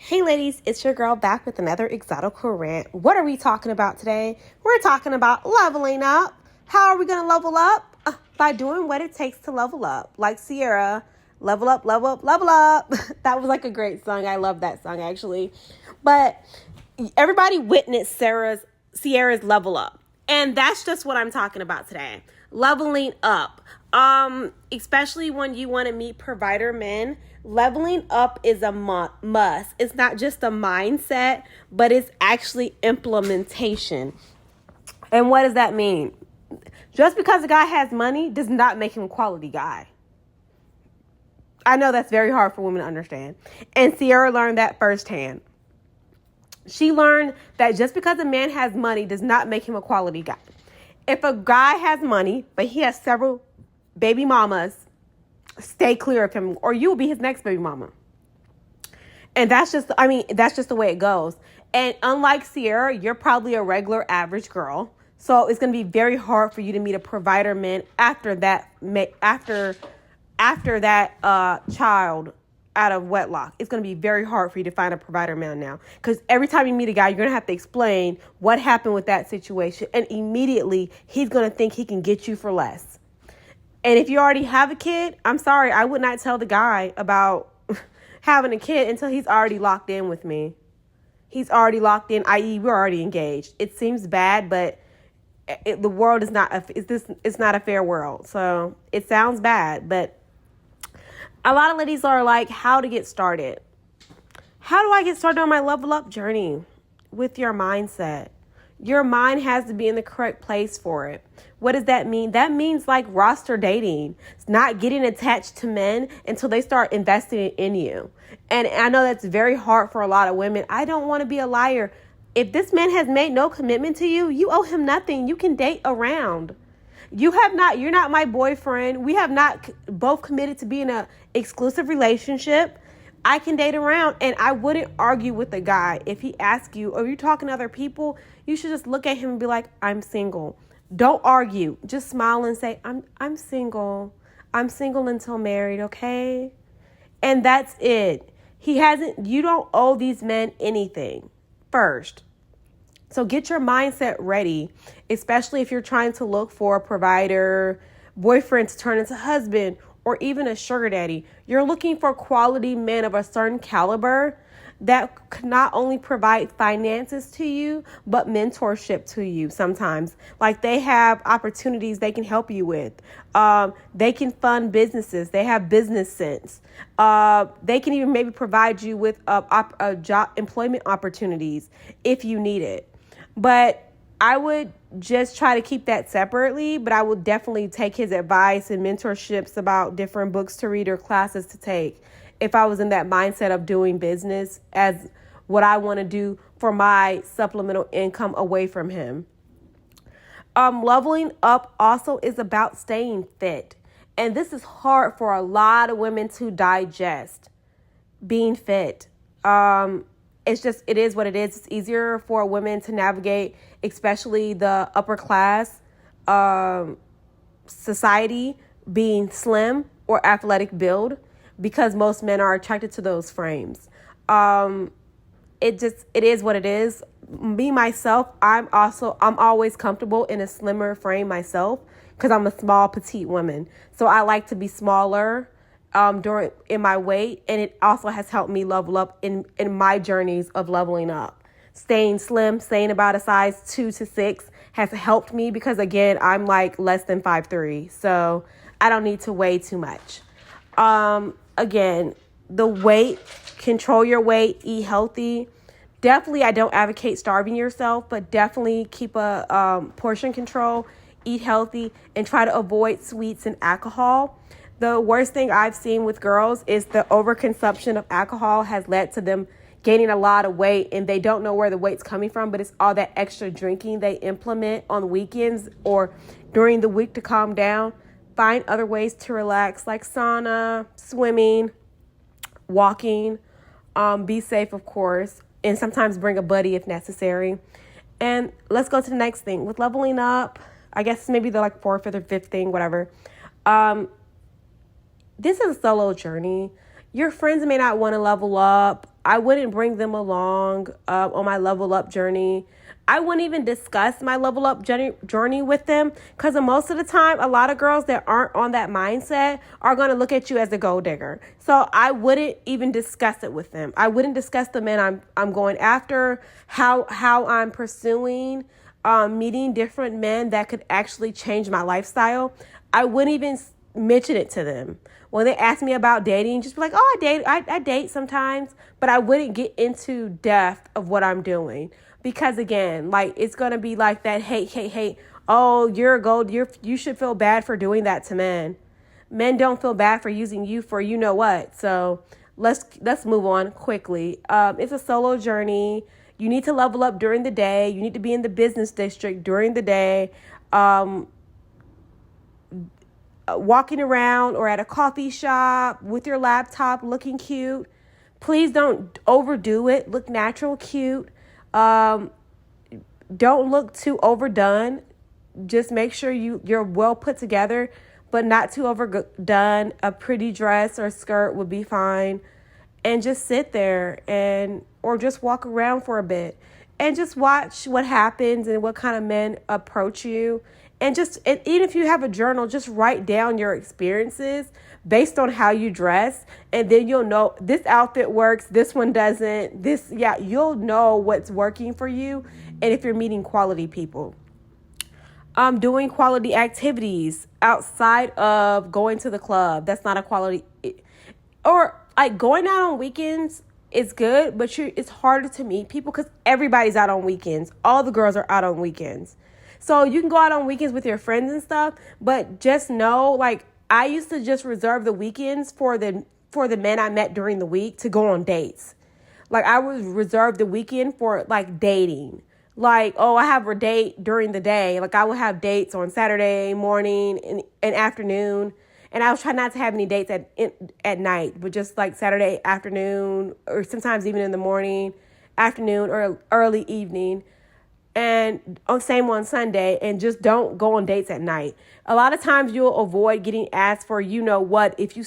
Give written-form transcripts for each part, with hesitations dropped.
Hey ladies, it's your girl back with another exotical rant. What are we talking about today? We're talking about leveling up. How are we going to level up? By doing what it takes to level up. Like Sierra, level up, level up, level up. That was like a great song. I love that song actually. But everybody witnessed Sierra's level up. And that's just what I'm talking about today. Leveling up. Especially when you want to meet provider men, leveling up is a must. It's not just a mindset, but it's actually implementation. And what does that mean? Just because a guy has money does not make him a quality guy. I know that's very hard for women to understand. And Sierra learned that firsthand. She learned that just because a man has money does not make him a quality guy. If a guy has money, but he has several baby mamas, stay clear of him, or you will be his next baby mama. And that's just the way it goes. And unlike Sierra, you're probably a regular average girl. So it's going to be very hard for you to meet a provider man after that child out of wedlock. It's going to be very hard for you to find a provider man now. Because every time you meet a guy, you're going to have to explain what happened with that situation. And immediately, he's going to think he can get you for less. And if you already have a kid, I'm sorry, I would not tell the guy about having a kid until he's already locked in with me. He's already locked in, i.e. we're already engaged. It seems bad, but the world is not it's not a fair world. So it sounds bad, but a lot of ladies are like, how to get started? How do I get started on my level up journey? With your mindset. Your mind has to be in the correct place for it. What does that mean? That means like roster dating. It's not getting attached to men until they start investing in you. And I know that's very hard for a lot of women. I don't want to be a liar. If this man has made no commitment to you, you owe him nothing. You can date around. You're not my boyfriend. We have not both committed to being an exclusive relationship. I can date around, and I wouldn't argue with a guy. If he asks you, or you're talking to other people, you should just look at him and be like, I'm single. Don't argue. Just smile and say, I'm single. I'm single until married, okay? And that's it. You don't owe these men anything first. So get your mindset ready, especially if you're trying to look for a provider, boyfriend to turn into husband, or even a sugar daddy. You're looking for quality men of a certain caliber that could not only provide finances to you, but mentorship to you sometimes. Like they have opportunities they can help you with. They can fund businesses. They have business sense. They can even maybe provide you with job employment opportunities if you need it. But I would just try to keep that separately, but I would definitely take his advice and mentorships about different books to read or classes to take if I was in that mindset of doing business as what I want to do for my supplemental income away from him. Leveling up also is about staying fit. And this is hard for a lot of women to digest, being fit. It is what it is. It's easier for women to navigate, especially the upper class society, being slim or athletic build, because most men are attracted to those frames. It is what it is. Me, myself, I'm always comfortable in a slimmer frame myself because I'm a small, petite woman. So I like to be smaller in my weight, and it also has helped me level up in my journeys of leveling up. Staying slim, staying about a size 2 to 6 has helped me because, again, I'm like less than 5'3", so I don't need to weigh too much. Again, the weight, control your weight, eat healthy. Definitely, I don't advocate starving yourself, but definitely keep a portion control, eat healthy, and try to avoid sweets and alcohol. The worst thing I've seen with girls is the overconsumption of alcohol has led to them gaining a lot of weight, and they don't know where the weight's coming from, but it's all that extra drinking they implement on weekends or during the week to calm down. Find other ways to relax, like sauna, swimming, walking. Be safe, of course, and sometimes bring a buddy if necessary. And let's go to the next thing. With leveling up, I guess maybe the fourth, fifth, or fifth thing, whatever. This is a solo journey. Your friends may not want to level up. I wouldn't bring them along on my level up journey. I wouldn't even discuss my level up journey with them, because most of the time, a lot of girls that aren't on that mindset are going to look at you as a gold digger. So I wouldn't even discuss it with them. I wouldn't discuss the men I'm going after, how I'm pursuing, meeting different men that could actually change my lifestyle. I wouldn't even mention it to them. When they ask me about dating, just be like, oh, I date sometimes, but I wouldn't get into depth of what I'm doing. Because again, like, it's going to be like that hate. Oh, you're a gold. You should feel bad for doing that to men. Men don't feel bad for using you for you know what. So let's move on quickly. It's a solo journey. You need to level up during the day. You need to be in the business district during the day. Walking around or at a coffee shop with your laptop looking cute. Please don't overdo it. Look natural, cute. Don't look too overdone. Just make sure you're well put together, but not too overdone. A pretty dress or skirt would be fine. And just sit there or just walk around for a bit and just watch what happens and what kind of men approach you. And even if you have a journal, just write down your experiences based on how you dress. And then you'll know this outfit works, this one doesn't. You'll know what's working for you. And if you're meeting quality people. Doing quality activities outside of going to the club. That's not a quality. Or like going out on weekends is good, but it's harder to meet people because everybody's out on weekends. All the girls are out on weekends. So you can go out on weekends with your friends and stuff, but just know, like, I used to just reserve the weekends for the men I met during the week to go on dates. Like, I would reserve the weekend for, like, dating. Like, oh, I have a date during the day. Like, I would have dates on Saturday morning and afternoon. And I was trying not to have any dates at night, but just, like, Saturday afternoon or sometimes even in the morning, afternoon, or early evening. And same on Sunday, and just don't go on dates at night. A lot of times you'll avoid getting asked for, you know what, if you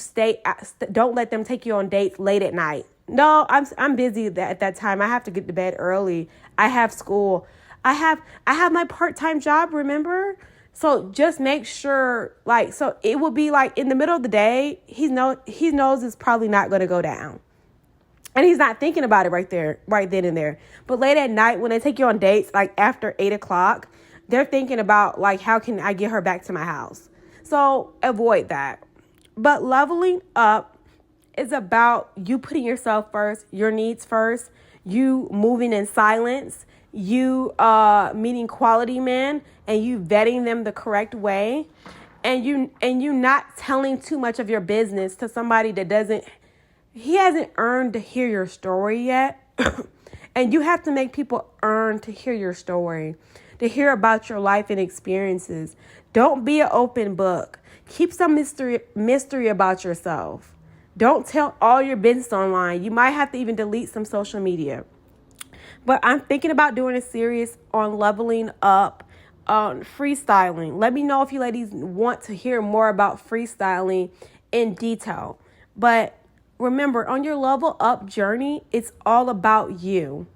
don't let them take you on dates late at night. No, I'm busy at that time. I have to get to bed early. I have school. I have my part-time job, remember? So just make sure, like, so it will be like in the middle of the day, he knows it's probably not going to go down. And he's not thinking about it right then and there. But late at night, when they take you on dates, like after 8:00, they're thinking about, like, how can I get her back to my house? So avoid that. But leveling up is about you putting yourself first, your needs first, you moving in silence, you meeting quality men, and you vetting them the correct way, and you not telling too much of your business to somebody that he hasn't earned to hear your story yet. And you have to make people earn to hear your story, to hear about your life and experiences. Don't be an open book. Keep some mystery about yourself. Don't tell all your business online. You might have to even delete some social media. But I'm thinking about doing a series on leveling up, on freestyling. Let me know if you ladies want to hear more about freestyling in detail. But remember, on your level up journey, it's all about you.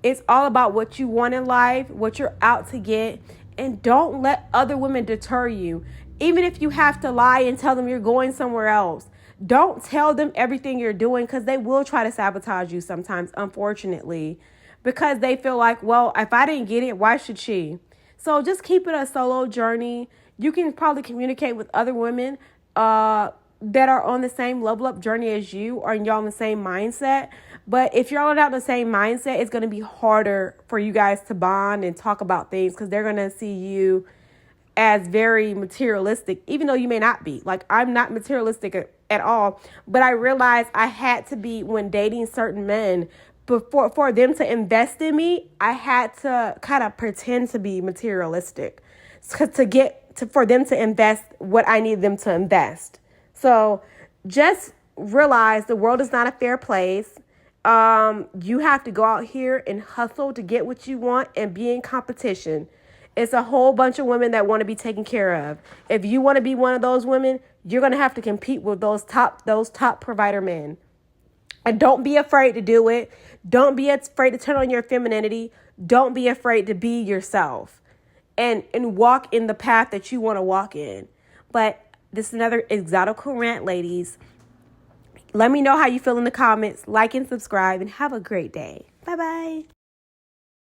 It's all about what you want in life, what you're out to get, and don't let other women deter you. Even if you have to lie and tell them you're going somewhere else, don't tell them everything you're doing, because they will try to sabotage you sometimes, unfortunately, because they feel like, well, if I didn't get it, why should she? So just keep it a solo journey. You can probably communicate with other women that are on the same level up journey as you, or y'all in the same mindset. But if you're all not in the same mindset, it's going to be harder for you guys to bond and talk about things, because they're going to see you as very materialistic, even though you may not be. Like, I'm not materialistic at all, but I realized I had to be, when dating certain men, for them to invest in me, I had to kind of pretend to be materialistic for them to invest what I needed them to invest. So just realize the world is not a fair place. You have to go out here and hustle to get what you want and be in competition. It's a whole bunch of women that want to be taken care of. If you want to be one of those women, you're going to have to compete with those top provider men. And don't be afraid to do it. Don't be afraid to turn on your femininity. Don't be afraid to be yourself and walk in the path that you want to walk in. But this is another exotical rant, ladies. Let me know how you feel in the comments. Like and subscribe and have a great day. Bye-bye.